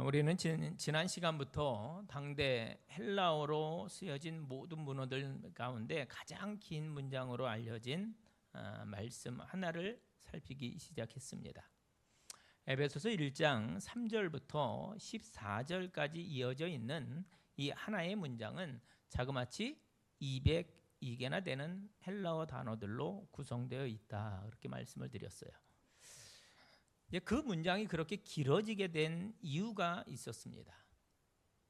우리는 지난 시간부터 당대 헬라어로 쓰여진 모든 문어들 가운데 가장 긴 문장으로 알려진 말씀 하나를 살피기 시작했습니다. 에베소서 1장 3절부터 14절까지 이어져 있는 이 하나의 문장은 자그마치 202개나 되는 헬라어 단어들로 구성되어 있다, 그렇게 말씀을 드렸어요. 그 문장이 그렇게 길어지게 된 이유가 있었습니다.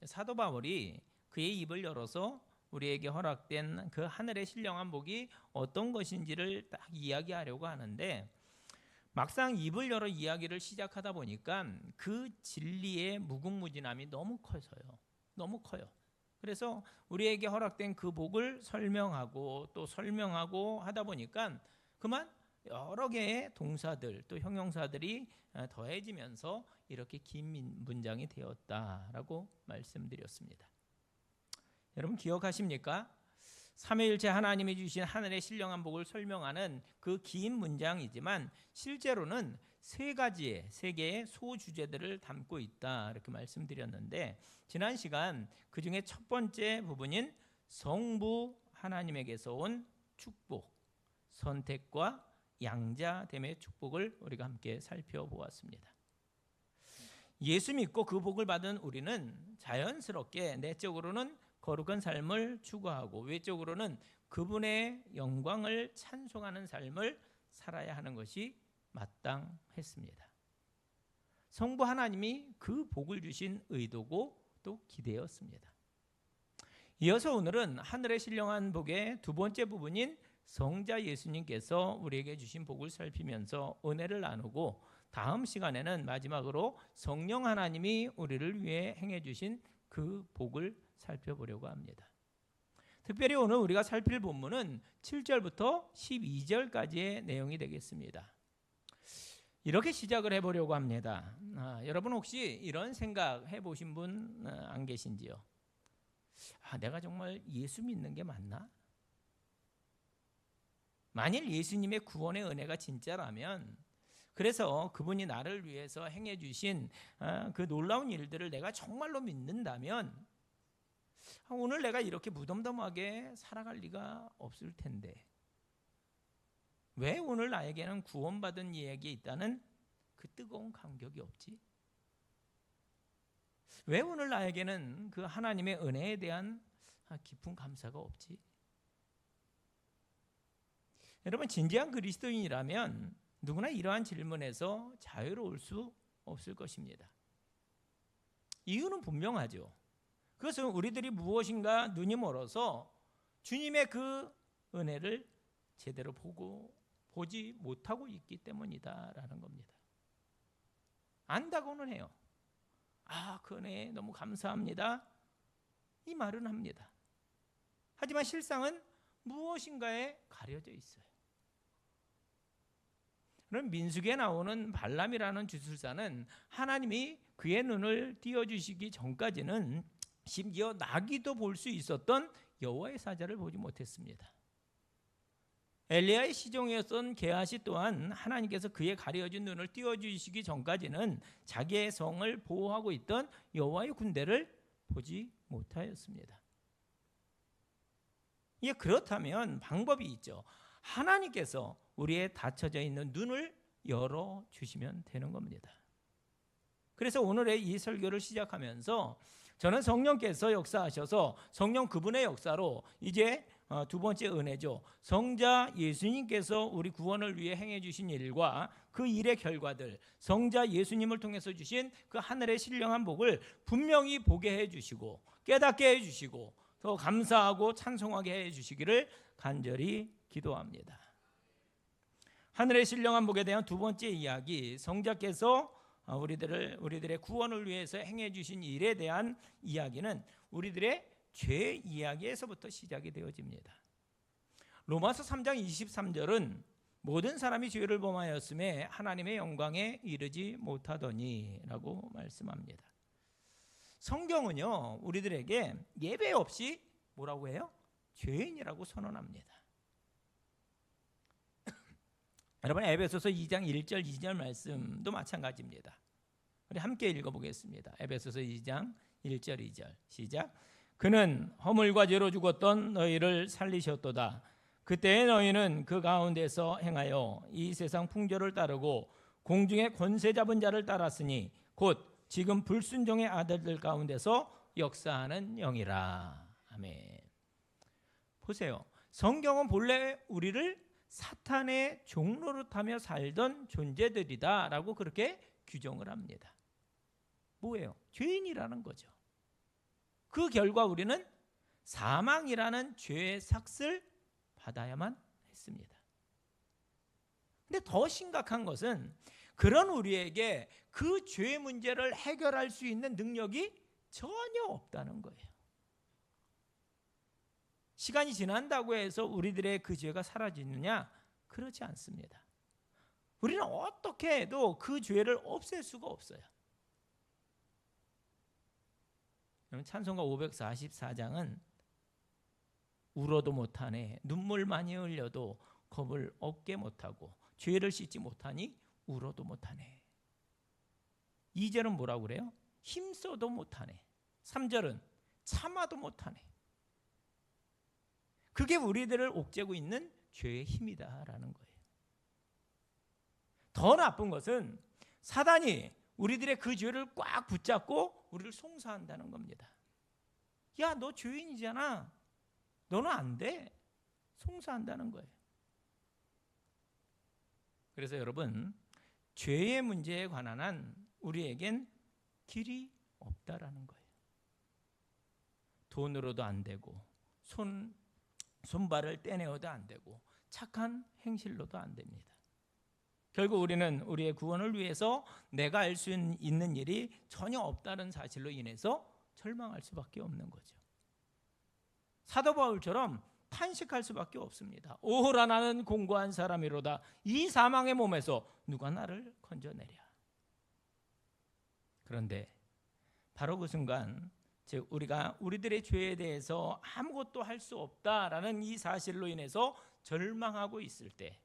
사도 바울이 그의 입을 열어서 우리에게 허락된 그 하늘의 신령한 복이 어떤 것인지를 딱 이야기하려고 하는데, 막상 입을 열어 이야기를 시작하다 보니까 그 진리의 무궁무진함이 너무 커요. 그래서 우리에게 허락된 그 복을 설명하고 또 설명하고 하다 보니까 그만 여러 개의 동사들 또 형용사들이 더해지면서 이렇게 긴 문장이 되었다라고 말씀드렸습니다. 여러분 기억하십니까? 삼위일체 하나님이 주신 하늘의 신령한 복을 설명하는 그 긴 문장이지만 실제로는 세 개의 소주제들을 담고 있다, 이렇게 말씀드렸는데, 지난 시간 그 중에 첫 번째 부분인 성부 하나님에게서 온 축복, 선택과 양자됨의 축복을 우리가 함께 살펴보았습니다. 예수 믿고 그 복을 받은 우리는 자연스럽게 내적으로는 거룩한 삶을 추구하고 외적으로는 그분의 영광을 찬송하는 삶을 살아야 하는 것이 마땅했습니다. 성부 하나님이 그 복을 주신 의도고 또 기대였습니다. 이어서 오늘은 하늘의 신령한 복의 두 번째 부분인 성자 예수님께서 우리에게 주신 복을 살피면서 은혜를 나누고, 다음 시간에는 마지막으로 성령 하나님이 우리를 위해 행해 주신 그 복을 살펴보려고 합니다. 특별히 오늘 우리가 살필 본문은 7절부터 12절까지의 내용이 되겠습니다. 이렇게 시작을 해보려고 합니다. 여러분 혹시 이런 생각 해보신 분 안 계신지요? 내가 정말 예수 믿는 게 맞나? 만일 예수님의 구원의 은혜가 진짜라면, 그래서 그분이 나를 위해서 행해 주신 그 놀라운 일들을 내가 정말로 믿는다면 오늘 내가 이렇게 무덤덤하게 살아갈 리가 없을 텐데, 왜 오늘 나에게는 구원받은 이에게 있다는 그 뜨거운 감격이 없지? 왜 오늘 나에게는 그 하나님의 은혜에 대한 깊은 감사가 없지? 여러분, 진지한 그리스도인이라면 누구나 이러한 질문에서 자유로울 수 없을 것입니다. 이유는 분명하죠. 그것은 우리들이 무엇인가 눈이 멀어서 주님의 그 은혜를 제대로 보지 못하고 있기 때문이다라는 겁니다. 안다고는 해요. 그 은혜 너무 감사합니다, 이 말은 합니다. 하지만 실상은 무엇인가에 가려져 있어요. 그럼 민수기에 나오는 발람이라는 주술사는 하나님이 그의 눈을 띄워주시기 전까지는 심지어 나귀도 볼 수 있었던 여호와의 사자를 보지 못했습니다. 엘리야의 시종이었던 게하시 또한 하나님께서 그의 가려진 눈을 띄워주시기 전까지는 자기의 성을 보호하고 있던 여호와의 군대를 보지 못하였습니다. 그렇다면 방법이 있죠. 하나님께서 우리의 닫혀져 있는 눈을 열어주시면 되는 겁니다. 그래서 오늘의 이 설교를 시작하면서 저는 성령께서 역사하셔서 성령 그분의 역사로 이제 두 번째 은혜죠. 성자 예수님께서 우리 구원을 위해 행해 주신 일과 그 일의 결과들, 성자 예수님을 통해서 주신 그 하늘의 신령한 복을 분명히 보게 해 주시고 깨닫게 해 주시고 더 감사하고 찬송하게 해 주시기를 간절히 기도합니다. 하늘의 신령한 복에 대한 두 번째 이야기, 성자께서 우리들의 구원을 위해서 행해 주신 일에 대한 이야기는 우리들의 죄 이야기에서부터 시작이 되어집니다. 로마서 3장 23절은 모든 사람이 죄를 범하였음에 하나님의 영광에 이르지 못하더니 라고 말씀합니다. 성경은요, 우리들에게 예배 없이 뭐라고 해요? 죄인이라고 선언합니다. 여러분, 에베소서 2장 1절 2절 말씀도 마찬가지입니다. 우리 함께 읽어보겠습니다. 에베소서 2장 1절 2절 시작. 그는 허물과 죄로 죽었던 너희를 살리셨도다. 그때의 너희는 그 가운데서 행하여 이 세상 풍조를 따르고 공중의 권세 잡은 자를 따랐으니 곧 지금 불순종의 아들들 가운데서 역사하는 영이라. 아멘. 보세요. 성경은 본래 우리를 사탄의 종노릇하며 살던 존재들이다라고 그렇게 규정을 합니다. 뭐예요? 죄인이라는 거죠. 그 결과 우리는 사망이라는 죄의 삭을 받아야만 했습니다. 근데 더 심각한 것은 그런 우리에게 그 죄 문제를 해결할 수 있는 능력이 전혀 없다는 거예요. 시간이 지난다고 해서 우리들의 그 죄가 사라지느냐? 그렇지 않습니다. 우리는 어떻게 해도 그 죄를 없앨 수가 없어요. 찬송가 544장은 울어도 못하네, 눈물 많이 흘려도 겁을 얻게 못하고 죄를 씻지 못하니 울어도 못하네. 2절은 뭐라고 그래요? 힘써도 못하네. 3절은 참아도 못하네. 그게 우리들을 옥죄고 있는 죄의 힘이다라는 거예요. 더 나쁜 것은 사단이 우리들의 그 죄를 꽉 붙잡고 우리를 송사한다는 겁니다. 야, 너 죄인이잖아. 너는 안 돼. 송사한다는 거예요. 그래서 여러분, 죄의 문제에 관한 한 우리에겐 길이 없다라는 거예요. 돈으로도 안 되고 손발을 떼내어도 안 되고 착한 행실로도 안 됩니다. 결국 우리는 우리의 구원을 위해서 내가 알 수 있는 일이 전혀 없다는 사실로 인해서 절망할 수밖에 없는 거죠. 사도 바울처럼 탄식할 수밖에 없습니다. 오호라 나는 공고한 사람이로다. 이 사망의 몸에서 누가 나를 건져내랴. 그런데 바로 그 순간 즉 우리가 우리들의 죄에 대해서 아무것도 할 수 없다라는 이 사실로 인해서 절망하고 있을 때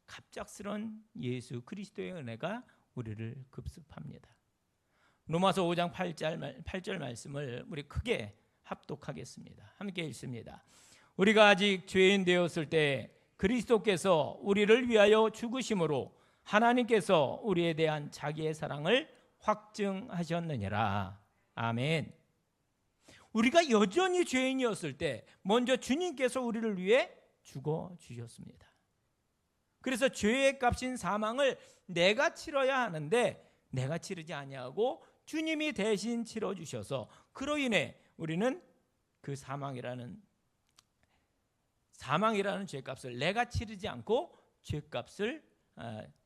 갑작스런 예수 그리스도의 은혜가 우리를 급습합니다. 로마서 5장 8절 말씀을 우리 크게 합독하겠습니다. 함께 읽습니다. 우리가 아직 죄인 되었을 때 그리스도께서 우리를 위하여 죽으심으로 하나님께서 우리에 대한 자기의 사랑을 확증하셨느니라. 아멘. 우리가 여전히 죄인이었을 때 먼저 주님께서 우리를 위해 죽어주셨습니다. 그래서 죄의 값인 사망을 내가 치러야 하는데 내가 치르지 아니하고 주님이 대신 치러주셔서 그로 인해 우리는 그 사망이라는 죄값을 내가 치르지 않고 죄값을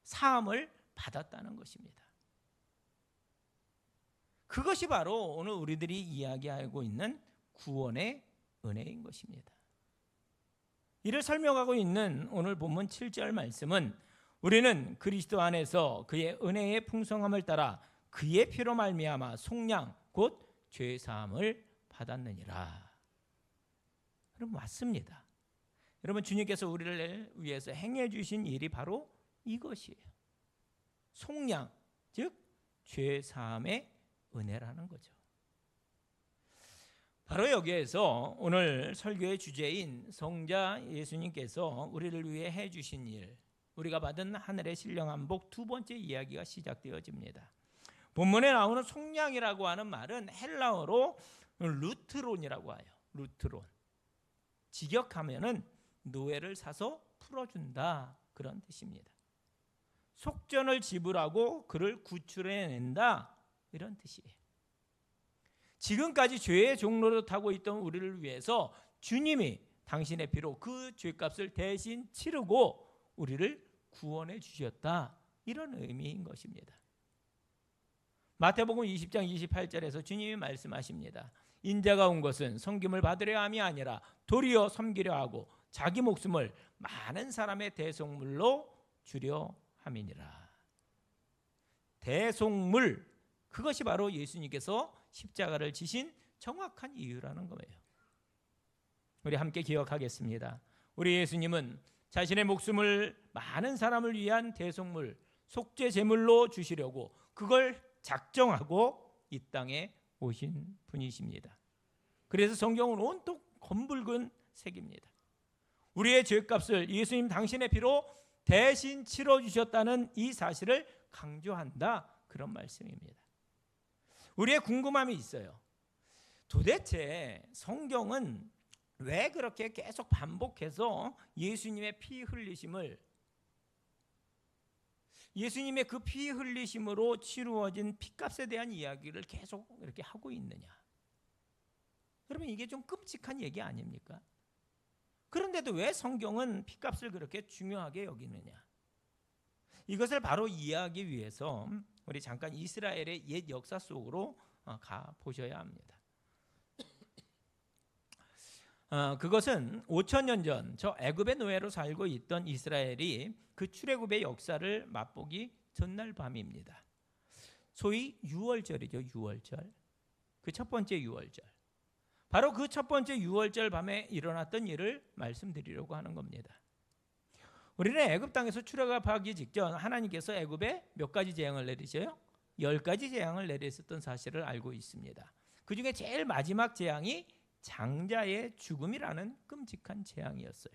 사함을 받았다는 것입니다. 그것이 바로 오늘 우리들이 이야기하고 있는 구원의 은혜인 것입니다. 이를 설명하고 있는 오늘 본문 7절 말씀은 우리는 그리스도 안에서 그의 은혜의 풍성함을 따라 그의 피로 말미암아 속량 곧 죄 사함을 받았느니라. 여러분 맞습니다. 여러분 주님께서 우리를 위해서 행해 주신 일이 바로 이것이에요. 속량 즉 죄 사함의 은혜라는 거죠. 바로 여기에서 오늘 설교의 주제인 성자 예수님께서 우리를 위해 해주신 일, 우리가 받은 하늘의 신령한복 두 번째 이야기가 시작되어집니다. 본문에 나오는 속량이라고 하는 말은 헬라어로 루트론이라고 해요. 루트론. 직역하면은 노예를 사서 풀어준다 그런 뜻입니다. 속전을 지불하고 그를 구출해낸다 이런 뜻이에요. 지금까지 죄의 종로를 타고 있던 우리를 위해서 주님이 당신의 피로 그 죄값을 대신 치르고 우리를 구원해 주셨다 이런 의미인 것입니다. 마태복음 20장 28절에서 주님이 말씀하십니다. 인자가 온 것은 섬김을 받으려 함이 아니라 도리어 섬기려 하고 자기 목숨을 많은 사람의 대속물로 주려 함이니라. 대속물 그것이 바로 예수님께서 십자가를 지신 정확한 이유라는 거예요. 우리 함께 기억하겠습니다. 우리 예수님은 자신의 목숨을 많은 사람을 위한 대속물, 속죄 제물로 주시려고 그걸 작정하고 이 땅에 오신 분이십니다. 그래서 성경은 온통 검붉은 색입니다. 우리의 죄값을 예수님 당신의 피로 대신 치러주셨다는 이 사실을 강조한다, 그런 말씀입니다. 우리의 궁금함이 있어요. 도대체 성경은 왜 그렇게 계속 반복해서 예수님의 피 흘리심을, 예수님의 그 피 흘리심으로 치루어진 피값에 대한 이야기를 계속 이렇게 하고 있느냐? 여러분, 이게 좀 끔찍한 얘기 아닙니까? 그런데도 왜 성경은 피값을 그렇게 중요하게 여기느냐? 이것을 바로 이해하기 위해서 우리 잠깐 이스라엘의 옛 역사 속으로 가 보셔야 합니다. 그것은 5,000년 전 저 애굽의 노예로 살고 있던 이스라엘이 그 출애굽의 역사를 맛보기 전날 밤입니다. 소위 유월절이죠. 유월절. 그 첫 번째 유월절. 바로 그 첫 번째 유월절 밤에 일어났던 일을 말씀드리려고 하는 겁니다. 우리는 애굽 땅에서 출애굽하기 직전 하나님께서 애굽에 몇 가지 재앙을 내리셔요? 10가지 재앙을 내리셨던 사실을 알고 있습니다. 그 중에 제일 마지막 재앙이 장자의 죽음이라는 끔찍한 재앙이었어요.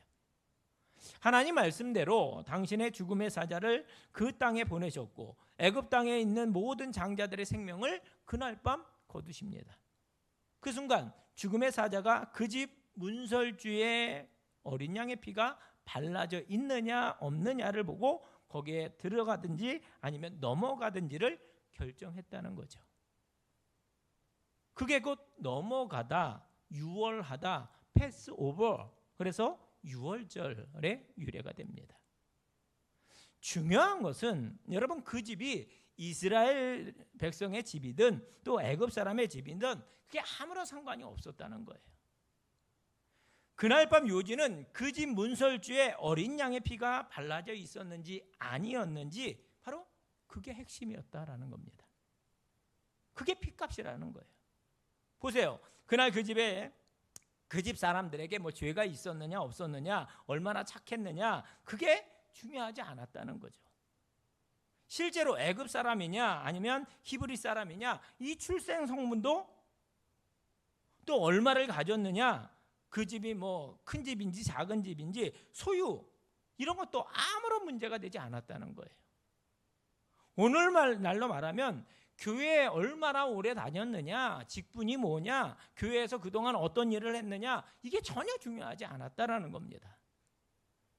하나님 말씀대로 당신의 죽음의 사자를 그 땅에 보내셨고 애굽 땅에 있는 모든 장자들의 생명을 그날 밤 거두십니다. 그 순간 죽음의 사자가 그 집 문설주에 어린 양의 피가 발라져 있느냐 없느냐를 보고 거기에 들어가든지 아니면 넘어가든지를 결정했다는 거죠. 그게 곧 넘어가다, 유월하다, 패스오버, 그래서 유월절의 유래가 됩니다. 중요한 것은 여러분, 그 집이 이스라엘 백성의 집이든 또 애굽 사람의 집이든 그게 아무런 상관이 없었다는 거예요. 그날 밤 요지는 그 집 문설주에 어린 양의 피가 발라져 있었는지 아니었는지 바로 그게 핵심이었다라는 겁니다. 그게 피값이라는 거예요. 보세요. 그날 그 집에 그 집 사람들에게 뭐 죄가 있었느냐 없었느냐, 얼마나 착했느냐, 그게 중요하지 않았다는 거죠. 실제로 애굽 사람이냐 아니면 히브리 사람이냐, 이 출생 성분도 또 얼마를 가졌느냐, 그 집이 뭐 큰 집인지 작은 집인지 소유, 이런 것도 아무런 문제가 되지 않았다는 거예요. 오늘날로 말하면 교회에 얼마나 오래 다녔느냐, 직분이 뭐냐, 교회에서 그동안 어떤 일을 했느냐, 이게 전혀 중요하지 않았다라는 겁니다.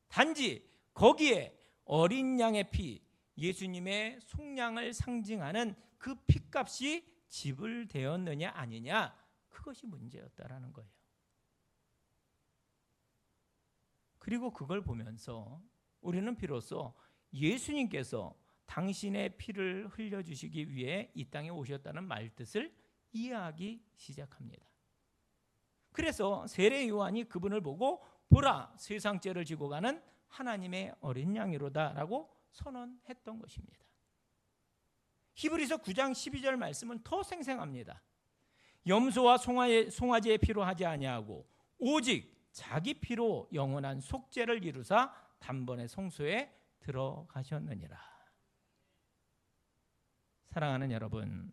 단지 거기에 어린 양의 피, 예수님의 속량을 상징하는 그 피값이 지불되었느냐 아니냐, 그것이 문제였다라는 거예요. 그리고 그걸 보면서 우리는 비로소 예수님께서 당신의 피를 흘려주시기 위해 이 땅에 오셨다는 말뜻을 이해하기 시작합니다. 그래서 세례 요한이 그분을 보고 보라, 세상 죄를 지고 가는 하나님의 어린 양이로다라고 선언했던 것입니다. 히브리서 9장 12절 말씀은 더 생생합니다. 염소와 송아지의 피로 하지 아니하고 오직 자기 피로 영원한 속죄를 이루사 단번에 성소에 들어가셨느니라. 사랑하는 여러분,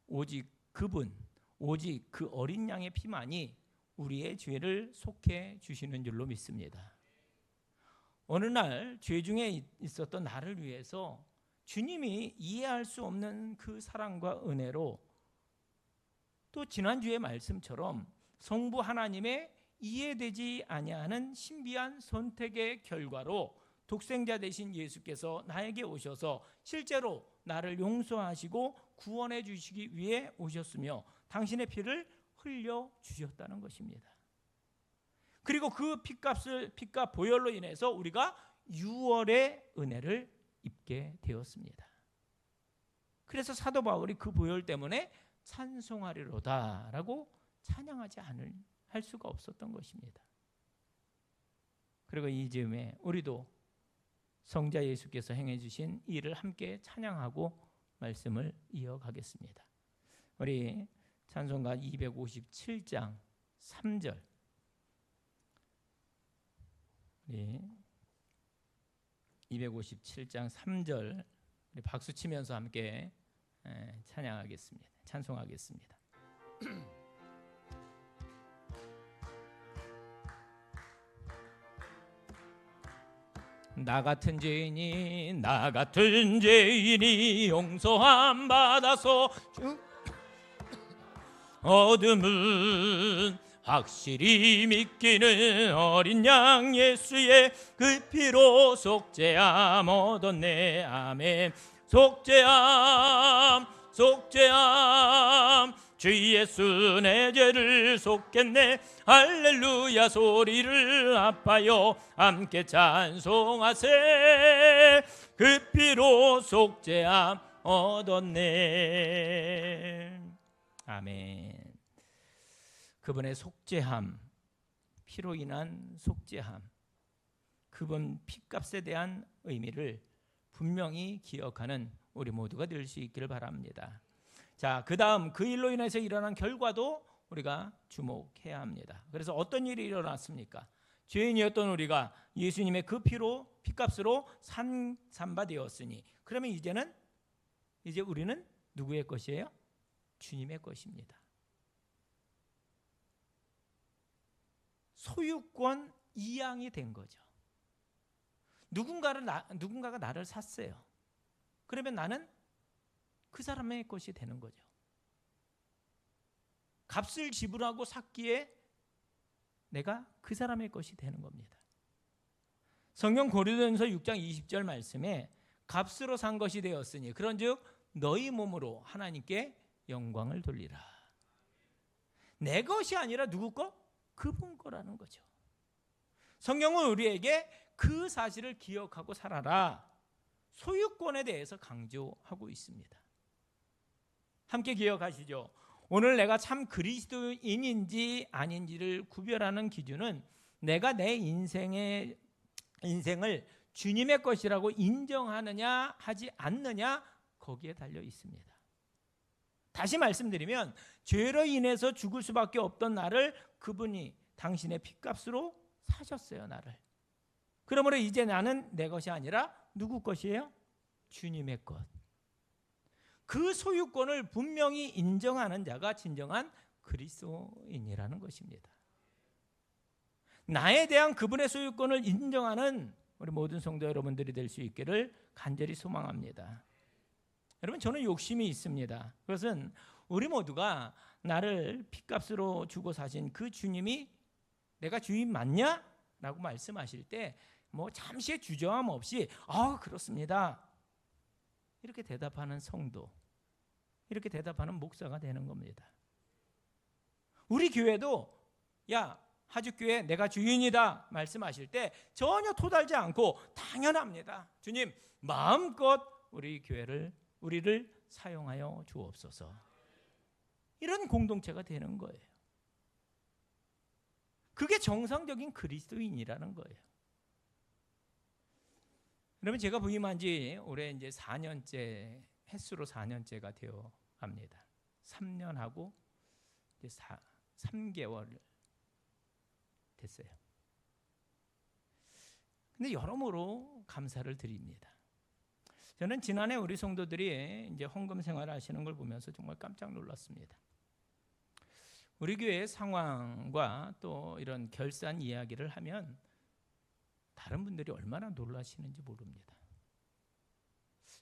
오직 그분, 오직 그 어린 양의 피만이 우리의 죄를 속해 주시는 줄로 믿습니다. 어느 날 죄 중에 있었던 나를 위해서 주님이 이해할 수 없는 그 사랑과 은혜로, 또 지난주의 말씀처럼 성부 하나님의 이해되지 아니하는 신비한 선택의 결과로 독생자 되신 예수께서 나에게 오셔서 실제로 나를 용서하시고 구원해 주시기 위해 오셨으며 당신의 피를 흘려 주셨다는 것입니다. 그리고 그 피값 보혈로 인해서 우리가 유월의 은혜를 입게 되었습니다. 그래서 사도 바울이 그 보혈 때문에 찬송하리로다라고 찬양하지 할 수가 없었던 것입니다. 그리고 이 즈음에 우리도 성자 예수께서 행해 주신 일을 함께 찬양하고 말씀을 이어가겠습니다. 우리 찬송가 257장 3절, 우리 257장 3절 우리 박수 치면서 함께 찬양하겠습니다. 찬송하겠습니다. 나 같은 죄인이 용서함 받아서 어둠은 확실히 믿기는 어린 양 예수의 그 피로 속죄함 얻었네. 아멘. 속죄함 주 예수 내 죄를 속겠네. 할렐루야 소리를 아파요 함께 찬송하세. 그 피로 속죄함 얻었네. 아멘. 그분의 속죄함, 피로 인한 속죄함, 그분 피값에 대한 의미를 분명히 기억하는 우리 모두가 될 수 있기를 바랍니다. 자, 그 다음 그 일로 인해서 일어난 결과도 우리가 주목해야 합니다. 그래서 어떤 일이 일어났습니까? 죄인이었던 우리가 예수님의 그 피로, 피값으로 산바 되었으니, 그러면 이제 우리는 누구의 것이에요? 주님의 것입니다. 소유권 이양이 된 거죠. 누군가가 나를 샀어요. 그러면 나는 그 사람의 것이 되는 거죠. 값을 지불하고 샀기에 내가 그 사람의 것이 되는 겁니다. 성경 고린도전서 6장 20절 말씀에 값으로 산 것이 되었으니 그런즉 너희 몸으로 하나님께 영광을 돌리라. 내 것이 아니라 누구 거? 그분 거라는 거죠. 성경은 우리에게 그 사실을 기억하고 살아라. 소유권에 대해서 강조하고 있습니다. 함께 기억하시죠. 오늘 내가 참 그리스도인인지 아닌지를 구별하는 기준은 내가 내 인생을 주님의 것이라고 인정하느냐 하지 않느냐 거기에 달려 있습니다. 다시 말씀드리면 죄로 인해서 죽을 수밖에 없던 나를 그분이 당신의 피값으로 사셨어요. 나를. 그러므로 이제 나는 내 것이 아니라 누구 것이에요? 주님의 것. 그 소유권을 분명히 인정하는 자가 진정한 그리스도인이라는 것입니다. 나에 대한 그분의 소유권을 인정하는 우리 모든 성도 여러분들이 될 수 있기를 간절히 소망합니다. 여러분, 저는 욕심이 있습니다. 그것은 우리 모두가 나를 핏값으로 주고 사신 그 주님이 내가 주인 맞냐? 라고 말씀하실 때 뭐 잠시의 주저함 없이 그렇습니다. 이렇게 대답하는 성도, 이렇게 대답하는 목사가 되는 겁니다. 우리 교회도 하주교회 내가 주인이다 말씀하실 때 전혀 토달지 않고 당연합니다. 주님 마음껏 우리를 사용하여 주옵소서. 이런 공동체가 되는 거예요. 그게 정상적인 그리스도인이라는 거예요. 그러면 제가 부임한 지 올해 이제 4년째, 횟수로 4년째가 되어 갑니다. 3년하고 이제 3개월 됐어요. 근데 여러모로 감사를 드립니다. 저는 지난해 우리 성도들이 이제 헌금 생활을 하시는 걸 보면서 정말 깜짝 놀랐습니다. 우리 교회의 상황과 또 이런 결산 이야기를 하면 다른 분들이 얼마나 놀라시는지 모릅니다.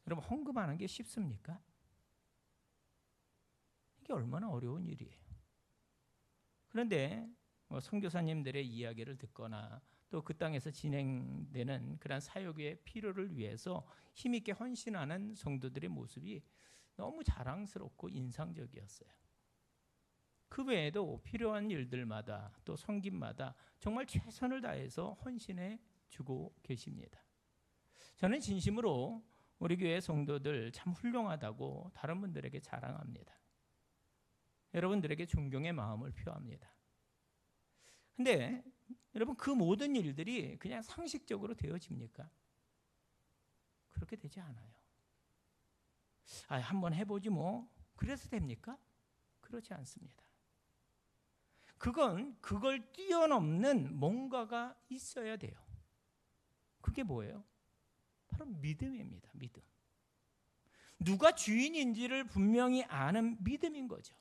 여러분, 헌금하는 게 쉽습니까? 이게 얼마나 어려운 일이에요. 그런데 선교사님들의 이야기를 듣거나 또 그 땅에서 진행되는 그런 사역의 필요를 위해서 힘있게 헌신하는 성도들의 모습이 너무 자랑스럽고 인상적이었어요. 그 외에도 필요한 일들마다 또 섬김마다 정말 최선을 다해서 헌신해 주고 계십니다. 저는 진심으로 우리 교회 성도들 참 훌륭하다고 다른 분들에게 자랑합니다. 여러분들에게 존경의 마음을 표합니다. 근데 여러분, 그 모든 일들이 그냥 상식적으로 되어집니까? 그렇게 되지 않아요. 한번 해보지 뭐 그래서 됩니까? 그렇지 않습니다. 그걸 뛰어넘는 뭔가가 있어야 돼요. 그게 뭐예요? 바로 믿음입니다. 믿음. 누가 주인인지를 분명히 아는 믿음인 거죠.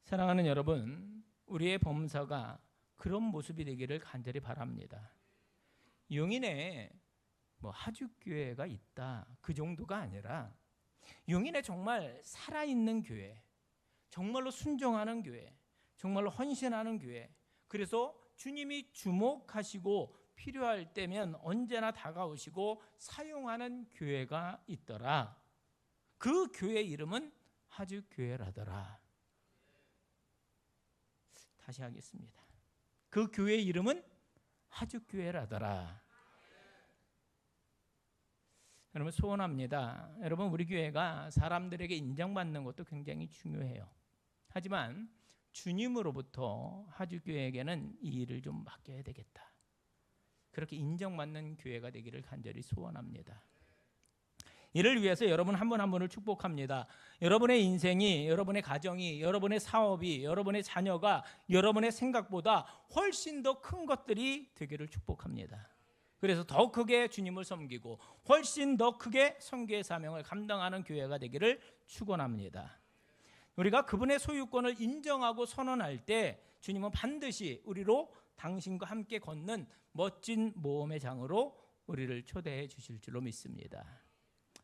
사랑하는 여러분, 우리의 범사가 그런 모습이 되기를 간절히 바랍니다. 용인에 하죽교회가 있다, 그 정도가 아니라 용인에 정말 살아있는 교회, 정말로 순종하는 교회, 정말로 헌신하는 교회, 그래서 주님이 주목하시고 필요할 때면 언제나 다가오시고 사용하는 교회가 있더라. 그 교회 이름은 하죽교회라더라. 다시 하겠습니다. 그 교회 이름은 하죽교회라더라. 여러분, 소원합니다. 여러분, 우리 교회가 사람들에게 인정받는 것도 굉장히 중요해요. 하지만 주님으로부터 하죽교회에게는 이 일을 좀 맡겨야 되겠다. 그렇게 인정받는 교회가 되기를 간절히 소원합니다. 이를 위해서 여러분 한 분 한 분을 축복합니다. 여러분의 인생이, 여러분의 가정이, 여러분의 사업이, 여러분의 자녀가 여러분의 생각보다 훨씬 더 큰 것들이 되기를 축복합니다. 그래서 더 크게 주님을 섬기고 훨씬 더 크게 선교의 사명을 감당하는 교회가 되기를 축원합니다. 우리가 그분의 소유권을 인정하고 선언할 때 주님은 반드시 우리로 당신과 함께 걷는 멋진 모험의 장으로 우리를 초대해 주실 줄로 믿습니다.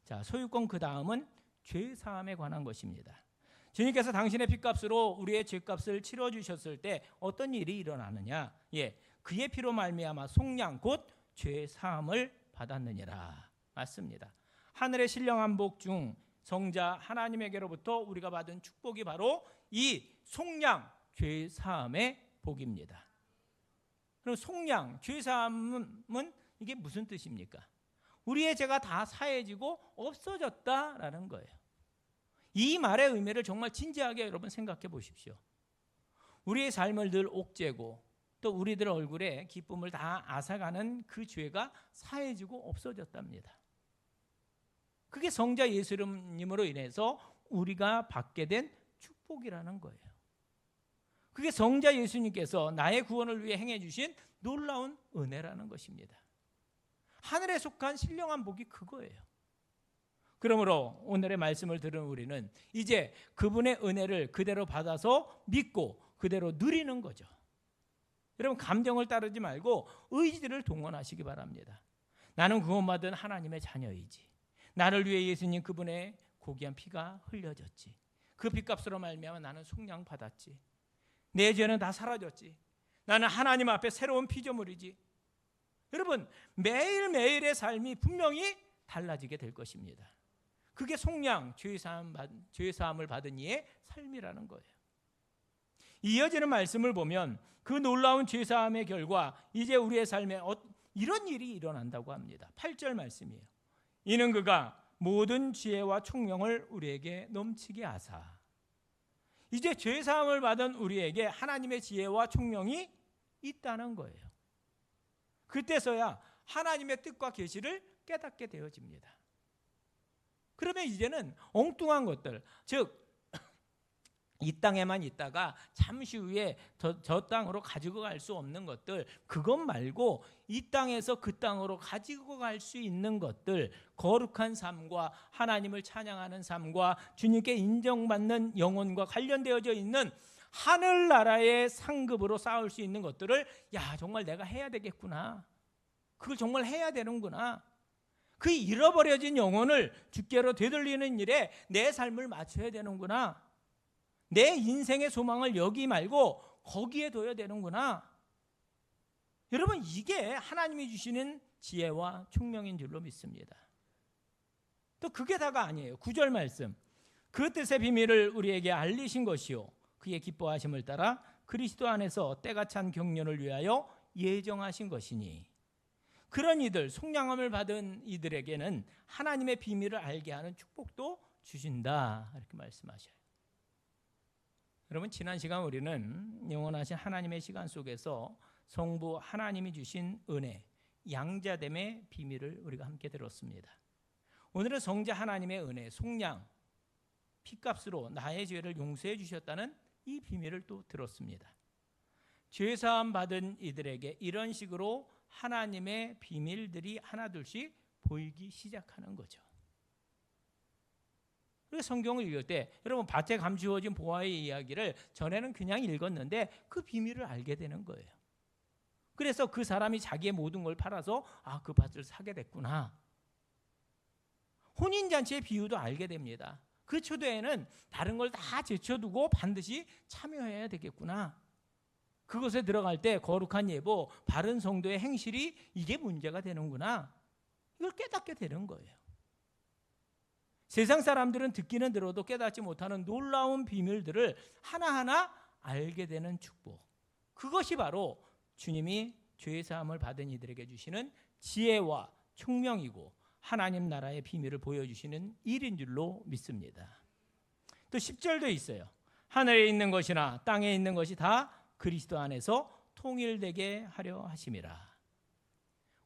자, 소유권 그 다음은 죄사함에 관한 것입니다. 주님께서 당신의 핏값으로 우리의 죄값을 치러주셨을 때 어떤 일이 일어나느냐? 그의 피로 말미암아 속량 곧 죄사함을 받았느니라. 맞습니다. 하늘의 신령한 복 중 성자 하나님에게로부터 우리가 받은 축복이 바로 이 속량 죄사함의 복입니다. 그럼 속량 죄사함은 이게 무슨 뜻입니까? 우리의 죄가 다 사해지고 없어졌다라는 거예요. 이 말의 의미를 정말 진지하게 여러분 생각해 보십시오. 우리의 삶을 늘 옥죄고 또 우리들 얼굴에 기쁨을 다 앗아가는 그 죄가 사해지고 없어졌답니다. 그게 성자 예수님으로 인해서 우리가 받게 된 축복이라는 거예요. 그게 성자 예수님께서 나의 구원을 위해 행해 주신 놀라운 은혜라는 것입니다. 하늘에 속한 신령한 복이 그거예요. 그러므로 오늘의 말씀을 들은 우리는 이제 그분의 은혜를 그대로 받아서 믿고 그대로 누리는 거죠. 여러분, 감정을 따르지 말고 의지를 동원하시기 바랍니다. 나는 구원받은 하나님의 자녀이지. 나를 위해 예수님 그분의 고귀한 피가 흘려졌지. 그 피값으로 말미암아 나는 속량 받았지. 내 죄는 다 사라졌지. 나는 하나님 앞에 새로운 피조물이지. 여러분, 매일매일의 삶이 분명히 달라지게 될 것입니다. 그게 속량, 죄사함을 받은 이의 삶이라는 거예요. 이어지는 말씀을 보면 그 놀라운 죄사함의 결과 이제 우리의 삶에 이런 일이 일어난다고 합니다. 8절 말씀이에요. 이는 그가 모든 지혜와 총명을 우리에게 넘치게 하사. 이제 죄사함을 받은 우리에게 하나님의 지혜와 총명이 있다는 거예요. 그때서야 하나님의 뜻과 계시를 깨닫게 되어집니다. 그러면 이제는 엉뚱한 것들, 즉 이 땅에만 있다가 잠시 후에 저 땅으로 가지고 갈 수 없는 것들, 그것 말고 이 땅에서 그 땅으로 가지고 갈 수 있는 것들, 거룩한 삶과 하나님을 찬양하는 삶과 주님께 인정받는 영혼과 관련되어져 있는 하늘나라의 상급으로 쌓을 수 있는 것들을 정말 내가 해야 되겠구나. 그걸 정말 해야 되는구나. 그 잃어버려진 영혼을 주께로 되돌리는 일에 내 삶을 맞춰야 되는구나. 내 인생의 소망을 여기 말고 거기에 둬야 되는구나. 여러분, 이게 하나님이 주시는 지혜와 총명인 줄로 믿습니다. 또 그게 다가 아니에요. 9절 말씀. 그 뜻의 비밀을 우리에게 알리신 것이요 그의 기뻐하심을 따라 그리스도 안에서 때가 찬 경륜을 위하여 예정하신 것이니. 그런 이들, 속량함을 받은 이들에게는 하나님의 비밀을 알게 하는 축복도 주신다. 이렇게 말씀하셔요. 여러분, 지난 시간 우리는 영원하신 하나님의 시간 속에서 성부 하나님이 주신 은혜, 양자됨의 비밀을 우리가 함께 들었습니다. 오늘은 성자 하나님의 은혜, 속량, 피값으로 나의 죄를 용서해 주셨다는 이 비밀을 또 들었습니다. 죄사함 받은 이들에게 이런 식으로 하나님의 비밀들이 하나둘씩 보이기 시작하는 거죠. 우리가 성경을 읽을 때 여러분 밭에 감추어진 보아의 이야기를 전에는 그냥 읽었는데 그 비밀을 알게 되는 거예요. 그래서 그 사람이 자기의 모든 걸 팔아서 그 밭을 사게 됐구나. 혼인잔치의 비유도 알게 됩니다. 그 초대에는 다른 걸 다 제쳐두고 반드시 참여해야 되겠구나. 그것에 들어갈 때 거룩한 예보, 바른 성도의 행실이 이게 문제가 되는구나. 이걸 깨닫게 되는 거예요. 세상 사람들은 듣기는 들어도 깨닫지 못하는 놀라운 비밀들을 하나하나 알게 되는 축복. 그것이 바로 주님이 죄 사함을 받은 이들에게 주시는 지혜와 총명이고 하나님 나라의 비밀을 보여주시는 일인 줄로 믿습니다. 또 10절도 있어요. 하늘에 있는 것이나 땅에 있는 것이 다 그리스도 안에서 통일되게 하려 하심이라.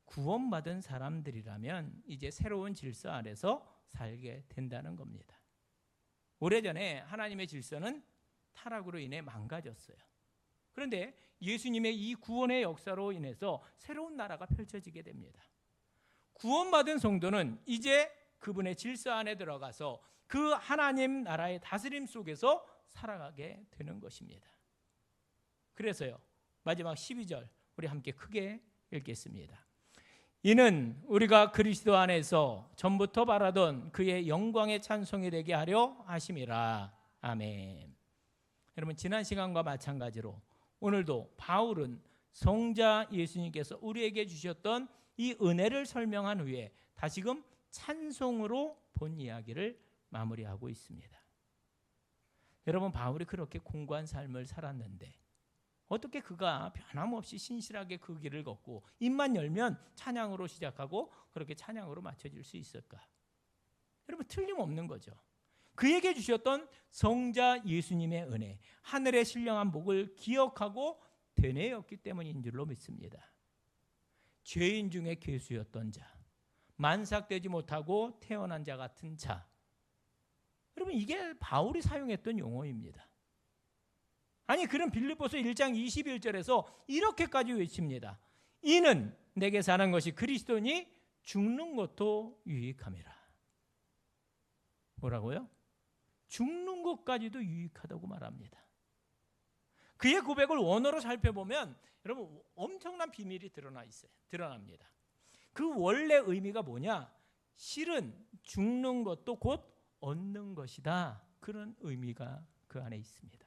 구원받은 사람들이라면 이제 새로운 질서 안에서 살게 된다는 겁니다. 오래전에 하나님의 질서는 타락으로 인해 망가졌어요. 그런데 예수님의 이 구원의 역사로 인해서 새로운 나라가 펼쳐지게 됩니다. 구원받은 성도는 이제 그분의 질서 안에 들어가서 그 하나님 나라의 다스림 속에서 살아가게 되는 것입니다. 그래서요, 마지막 12절 우리 함께 크게 읽겠습니다. 이는 우리가 그리스도 안에서 전부터 바라던 그의 영광의 찬송이 되게 하려 하심이라. 아멘. 여러분, 지난 시간과 마찬가지로 오늘도 바울은 성자 예수님께서 우리에게 주셨던 이 은혜를 설명한 후에 다시금 찬송으로 본 이야기를 마무리하고 있습니다. 여러분, 바울이 그렇게 공고한 삶을 살았는데 어떻게 그가 변함없이 신실하게 그 길을 걷고 입만 열면 찬양으로 시작하고 그렇게 찬양으로 맞춰질 수 있을까? 여러분, 틀림없는 거죠. 그에게 주셨던 성자 예수님의 은혜, 하늘의 신령한 복을 기억하고 되뇌었기 때문인 줄로 믿습니다. 죄인 중에 괴수였던 자, 만삭되지 못하고 태어난 자 같은 자. 여러분, 이게 바울이 사용했던 용어입니다. 아니, 그런 빌립보서 1장 21절에서 이렇게까지 외칩니다. 이는 내게 사는 것이 그리스도니 죽는 것도 유익함이라. 뭐라고요? 죽는 것까지도 유익하다고 말합니다. 그의 고백을 원어로 살펴보면 여러분 엄청난 비밀이 드러납니다. 그 원래 의미가 뭐냐? 실은 죽는 것도 곧 얻는 것이다. 그런 의미가 그 안에 있습니다.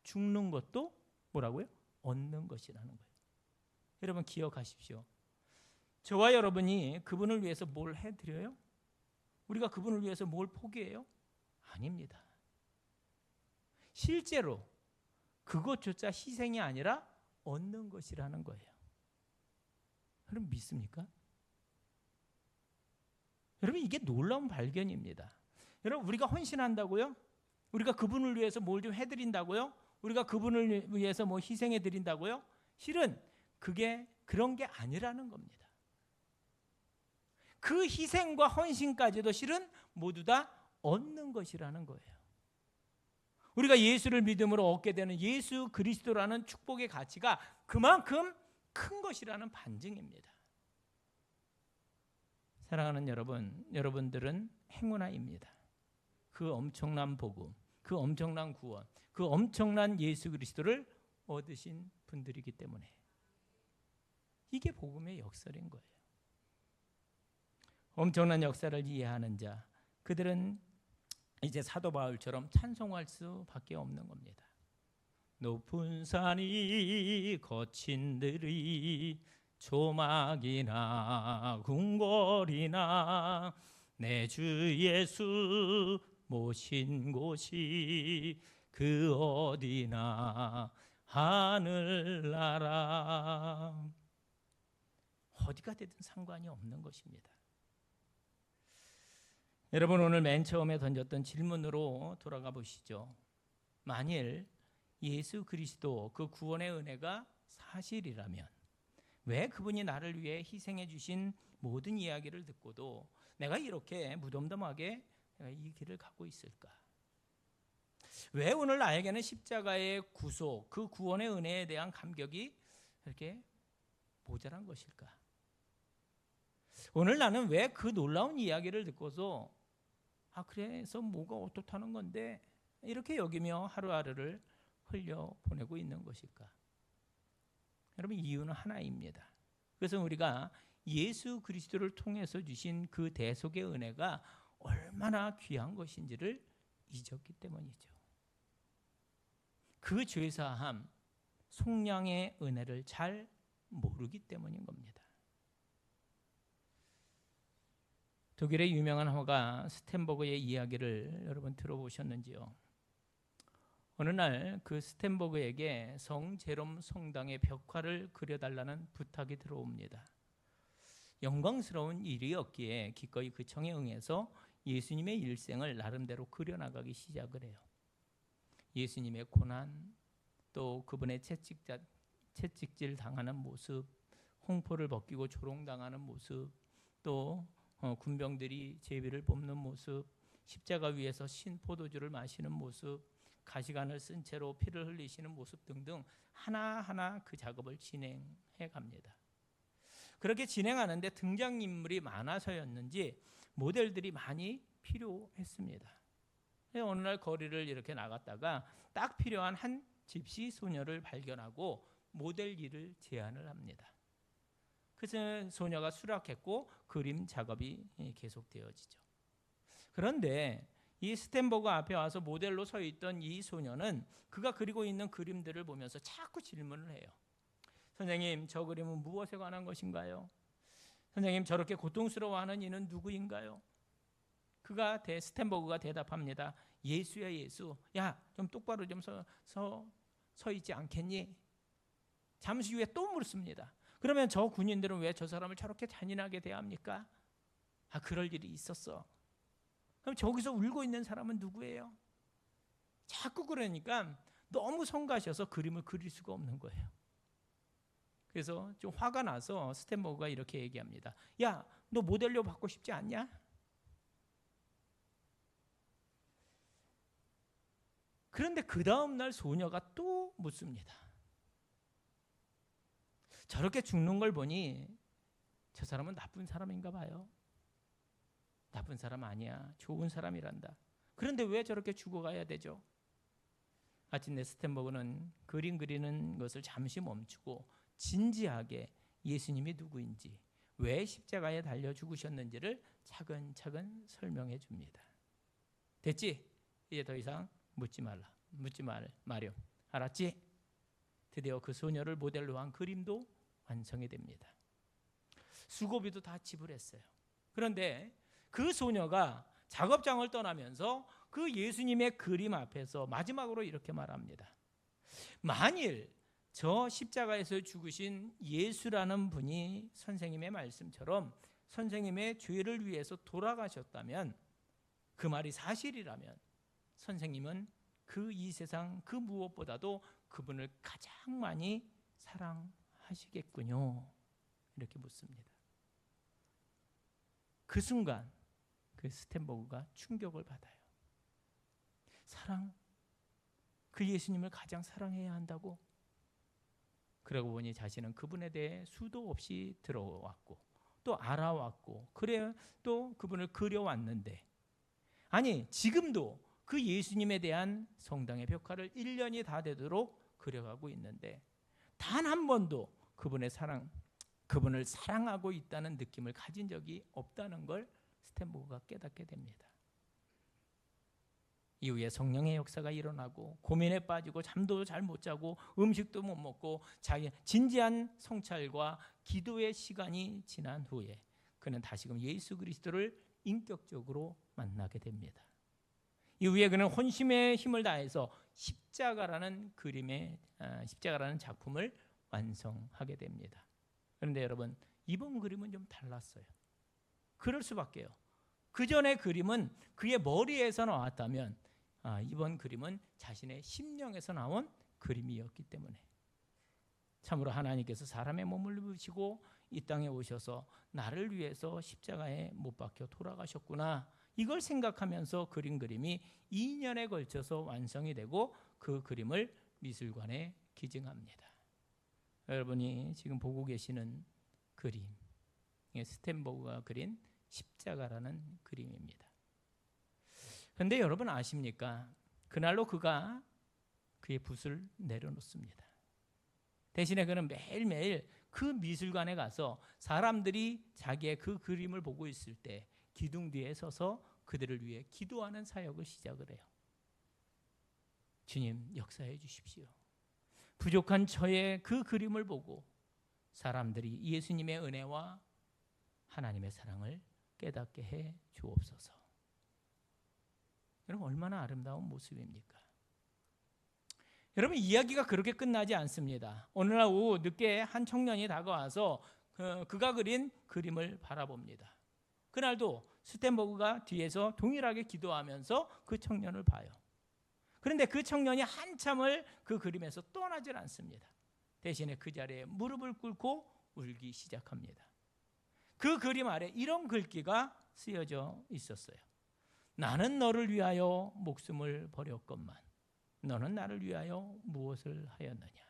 죽는 것도 뭐라고요? 얻는 것이라는 거예요. 여러분 기억하십시오. 저와 여러분이 그분을 위해서 뭘 해드려요? 우리가 그분을 위해서 뭘 포기해요? 아닙니다. 실제로 그것조차 희생이 아니라 얻는 것이라는 거예요. 여러분 믿습니까? 여러분 이게 놀라운 발견입니다. 여러분 우리가 헌신한다고요? 우리가 그분을 위해서 뭘 좀 해드린다고요? 우리가 그분을 위해서 뭐 희생해 드린다고요? 실은 그게 그런 게 아니라는 겁니다. 그 희생과 헌신까지도 실은 모두 다 얻는 것이라는 거예요. 우리가 예수를 믿음으로 얻게 되는 예수 그리스도라는 축복의 가치가 그만큼 큰 것이라는 반증입니다. 사랑하는 여러분, 여러분들은 행운아입니다. 그 엄청난 복음, 그 엄청난 구원, 그 엄청난 예수 그리스도를 얻으신 분들이기 때문에 이게 복음의 역설인 거예요. 엄청난 역사를 이해하는 자, 그들은 이제 사도 바울처럼 찬송할 수밖에 없는 겁니다. 높은 산이 거친 들이 조막이나 궁궐이나 내 주 예수 모신 곳이 그 어디나 하늘나라. 어디가 되든 상관이 없는 것입니다. 여러분 오늘 맨 처음에 던졌던 질문으로 돌아가 보시죠. 만일 예수 그리스도 그 구원의 은혜가 사실이라면 왜 그분이 나를 위해 희생해 주신 모든 이야기를 듣고도 내가 이렇게 무덤덤하게 이 길을 가고 있을까? 왜 오늘 나에게는 십자가의 구속, 그 구원의 은혜에 대한 감격이 이렇게 모자란 것일까? 오늘 나는 왜 그 놀라운 이야기를 듣고서 그래서 뭐가 어떻다는 건데 이렇게 여기며 하루하루를 흘려보내고 있는 것일까? 여러분, 이유는 하나입니다. 그래서 우리가 예수 그리스도를 통해서 주신 그 대속의 은혜가 얼마나 귀한 것인지를 잊었기 때문이죠. 그 죄사함, 속량의 은혜를 잘 모르기 때문인 겁니다. 독일의 유명한 화가 스텐버그의 이야기를 여러분 들어보셨는지요? 어느 날 그 스텐버그에게 성 제롬 성당의 벽화를 그려달라는 부탁이 들어옵니다. 영광스러운 일이었기에 기꺼이 그 청에 응해서 예수님의 일생을 나름대로 그려나가기 시작을 해요. 예수님의 고난, 또 그분의 채찍질 당하는 모습, 홍포를 벗기고 조롱당하는 모습, 또 군병들이 제비를 뽑는 모습, 십자가 위에서 신 포도주를 마시는 모습, 가시관을 쓴 채로 피를 흘리시는 모습 등등 하나하나 그 작업을 진행해 갑니다. 그렇게 진행하는데 등장인물이 많아서였는지 모델들이 많이 필요했습니다. 어느 날 거리를 이렇게 나갔다가 딱 필요한 한 집시 소녀를 발견하고 모델 일을 제안을 합니다. 그래서 소녀가 수락했고 그림 작업이 계속되어지죠. 그런데 이 스텐버그 앞에 와서 모델로 서 있던 이 소녀는 그가 그리고 있는 그림들을 보면서 자꾸 질문을 해요. 선생님, 저 그림은 무엇에 관한 것인가요? 선생님, 저렇게 고통스러워하는 이는 누구인가요? 스텐버그가 대답합니다. 예수야, 예수. 야, 좀 똑바로 좀 서 있지 않겠니? 잠시 후에 또 묻습니다. 그러면 저 군인들은 왜 저 사람을 저렇게 잔인하게 대합니까? 그럴 일이 있었어. 그럼 저기서 울고 있는 사람은 누구예요? 자꾸 그러니까 너무 성가셔서 그림을 그릴 수가 없는 거예요. 그래서 좀 화가 나서 스텐버그가 이렇게 얘기합니다. 야, 너 모델로 받고 싶지 않냐? 그런데 그 다음 날 소녀가 또 묻습니다. 저렇게 죽는 걸 보니 저 사람은 나쁜 사람인가 봐요. 나쁜 사람 아니야. 좋은 사람이란다. 그런데 왜 저렇게 죽어가야 되죠? 마침내 스텐버그는 그림 그리는 것을 잠시 멈추고 진지하게 예수님이 누구인지, 왜 십자가에 달려 죽으셨는지를 차근차근 설명해 줍니다. 됐지? 이제 더 이상 묻지 마렴. 알았지? 드디어 그 소녀를 모델로 한 그림도 완성이 됩니다. 수고비도 다 지불했어요. 그런데 그 소녀가 작업장을 떠나면서 그 예수님의 그림 앞에서 마지막으로 이렇게 말합니다. 만일 저 십자가에서 죽으신 예수라는 분이 선생님의 말씀처럼 선생님의 죄를 위해서 돌아가셨다면, 그 말이 사실이라면 선생님은 그 이 세상 그 무엇보다도 그분을 가장 많이 사랑하시겠군요. 이렇게 묻습니다. 그 순간 그 스텐버그가 충격을 받아요. 사랑? 그 예수님을 가장 사랑해야 한다고? 그러고 보니 자신은 그분에 대해 수도 없이 들어왔고 또 알아왔고, 그래 또 그분을 그려왔는데, 아니 지금도 그 예수님에 대한 성당의 벽화를 1년이 다 되도록 그려가고 있는데 단 한 번도 그분을 사랑하고 있다는 느낌을 가진 적이 없다는 걸 스텐버그가 깨닫게 됩니다. 이후에 성령의 역사가 일어나고 고민에 빠지고 잠도 잘 못 자고 음식도 못 먹고 자기 진지한 성찰과 기도의 시간이 지난 후에 그는 다시금 예수 그리스도를 인격적으로 만나게 됩니다. 이후에 그는 혼심의 힘을 다해서 십자가라는 작품을 완성하게 됩니다. 그런데 여러분, 이번 그림은 좀 달랐어요. 그럴 수밖에요. 그 전의 그림은 그의 머리에서 나왔다면 이번 그림은 자신의 심령에서 나온 그림이었기 때문에, 참으로 하나님께서 사람의 몸을 입으시고 이 땅에 오셔서 나를 위해서 십자가에 못 박혀 돌아가셨구나, 이걸 생각하면서 그린 그림이 2년에 걸쳐서 완성이 되고 그 그림을 미술관에 기증합니다. 여러분이 지금 보고 계시는 그림, 스텐버그가 그린 십자가라는 그림입니다. 그런데 여러분 아십니까? 그날로 그가 그의 붓을 내려놓습니다. 대신에 그는 매일매일 그 미술관에 가서 사람들이 자기의 그 그림을 보고 있을 때 기둥 뒤에 서서 그들을 위해 기도하는 사역을 시작을 해요. 주님, 역사해 주십시오. 부족한 저의 그 그림을 보고 사람들이 예수님의 은혜와 하나님의 사랑을 깨닫게 해 주옵소서. 여러분, 얼마나 아름다운 모습입니까? 여러분, 이야기가 그렇게 끝나지 않습니다. 어느 날 오후 늦게 한 청년이 다가와서 그가 그린 그림을 바라봅니다. 그날도 스텐버그가 뒤에서 동일하게 기도하면서 그 청년을 봐요. 그런데 그 청년이 한참을 그 그림에서 떠나질 않습니다. 대신에 그 자리에 무릎을 꿇고 울기 시작합니다. 그 그림 아래 이런 글귀가 쓰여져 있었어요. 나는 너를 위하여 목숨을 버렸건만 너는 나를 위하여 무엇을 하였느냐.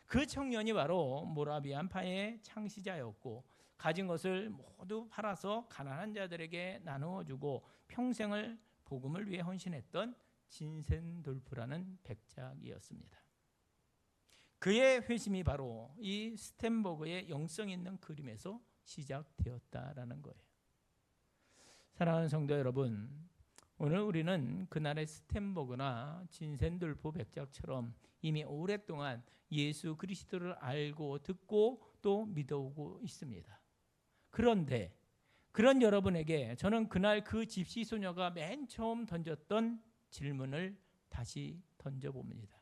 그 청년이 바로 모라비안 파의 창시자였고 가진 것을 모두 팔아서 가난한 자들에게 나누어주고 평생을 복음을 위해 헌신했던 진센돌프라는 백작이었습니다. 그의 회심이 바로 이 스텐버그의 영성 있는 그림에서 시작되었다라는 거예요. 사랑하는 성도 여러분, 오늘 우리는 그날의 스텐버그나 진센돌프 백작처럼 이미 오랫동안 예수 그리스도를 알고 듣고 또 믿어오고 있습니다. 그런데 그런 여러분에게 저는 그날 그 집시 소녀가 맨 처음 던졌던 질문을 다시 던져봅니다.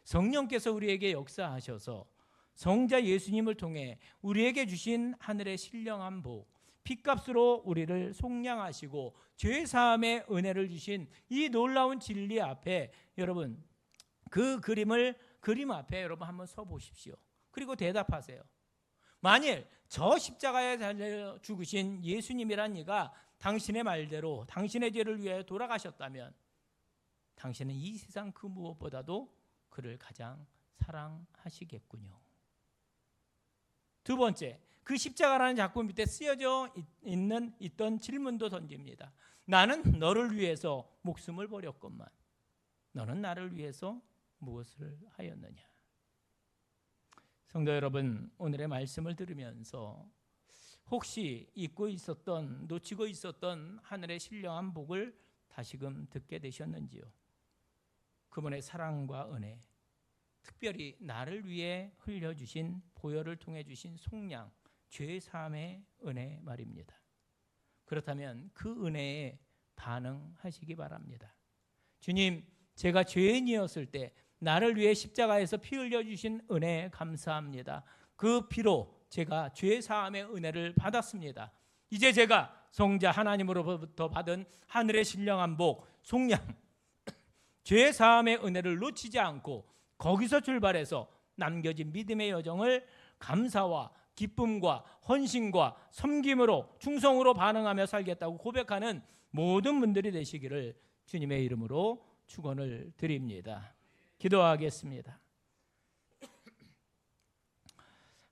성령께서 우리에게 역사하셔서 성자 예수님을 통해 우리에게 주신 하늘의 신령한 복, 핏값으로 우리를 속량하시고 죄사함의 은혜를 주신 이 놀라운 진리 앞에 여러분 그 그림 앞에 여러분 한번 서 보십시오. 그리고 대답하세요. 만일 저 십자가에 달려 죽으신 예수님이란 이가 당신의 말대로 당신의 죄를 위해 돌아가셨다면 당신은 이 세상 그 무엇보다도 그를 가장 사랑하시겠군요. 두 번째, 그 십자가라는 작품 밑에 쓰여져 있던 질문도 던집니다. 나는 너를 위해서 목숨을 버렸건만 너는 나를 위해서 무엇을 하였느냐. 성도 여러분, 오늘의 말씀을 들으면서 혹시 잊고 있었던, 놓치고 있었던 하늘의 신령한 복을 다시금 듣게 되셨는지요? 그분의 사랑과 은혜, 특별히 나를 위해 흘려주신 보혈을 통해 주신 속량, 죄 사함의 은혜 말입니다. 그렇다면 그 은혜에 반응하시기 바랍니다. 주님, 제가 죄인이었을 때 나를 위해 십자가에서 피 흘려주신 은혜에 감사합니다. 그 피로 제가 죄 사함의 은혜를 받았습니다. 이제 제가 성자 하나님으로부터 받은 하늘의 신령한 복, 속량, 죄 사함의 은혜를 놓치지 않고 거기서 출발해서 남겨진 믿음의 여정을 감사와 기쁨과 헌신과 섬김으로 충성으로 반응하며 살겠다고 고백하는 모든 분들이 되시기를 주님의 이름으로 축원을 드립니다. 기도하겠습니다.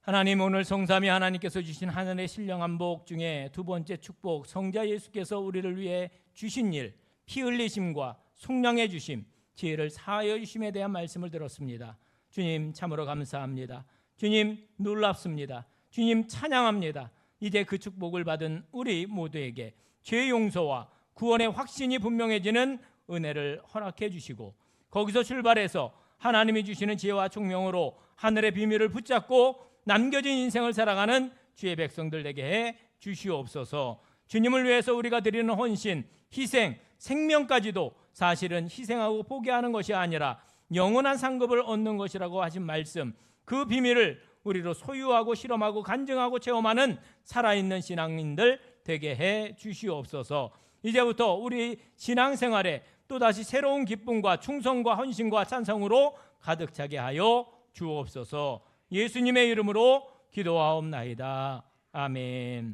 하나님, 오늘 성삼위 하나님께서 주신 하늘의 신령한 복 중에 두 번째 축복, 성자 예수께서 우리를 위해 주신 일, 피 흘리심과 속량해 주심, 지혜를 사하여 주심에 대한 말씀을 들었습니다. 주님, 참으로 감사합니다. 주님, 놀랍습니다. 주님, 찬양합니다. 이제 그 축복을 받은 우리 모두에게 죄 용서와 구원의 확신이 분명해지는 은혜를 허락해 주시고 거기서 출발해서 하나님이 주시는 지혜와 총명으로 하늘의 비밀을 붙잡고 남겨진 인생을 살아가는 주의 백성들 되게 해 주시옵소서. 주님을 위해서 우리가 드리는 헌신, 희생, 생명까지도 사실은 희생하고 포기하는 것이 아니라 영원한 상급을 얻는 것이라고 하신 말씀, 그 비밀을 우리로 소유하고 실험하고 간증하고 체험하는 살아있는 신앙인들 되게 해 주시옵소서. 이제부터 우리 신앙생활에 또다시 새로운 기쁨과 충성과 헌신과 찬성으로 가득 차게 하여 주옵소서. 예수님의 이름으로 기도하옵나이다. 아멘.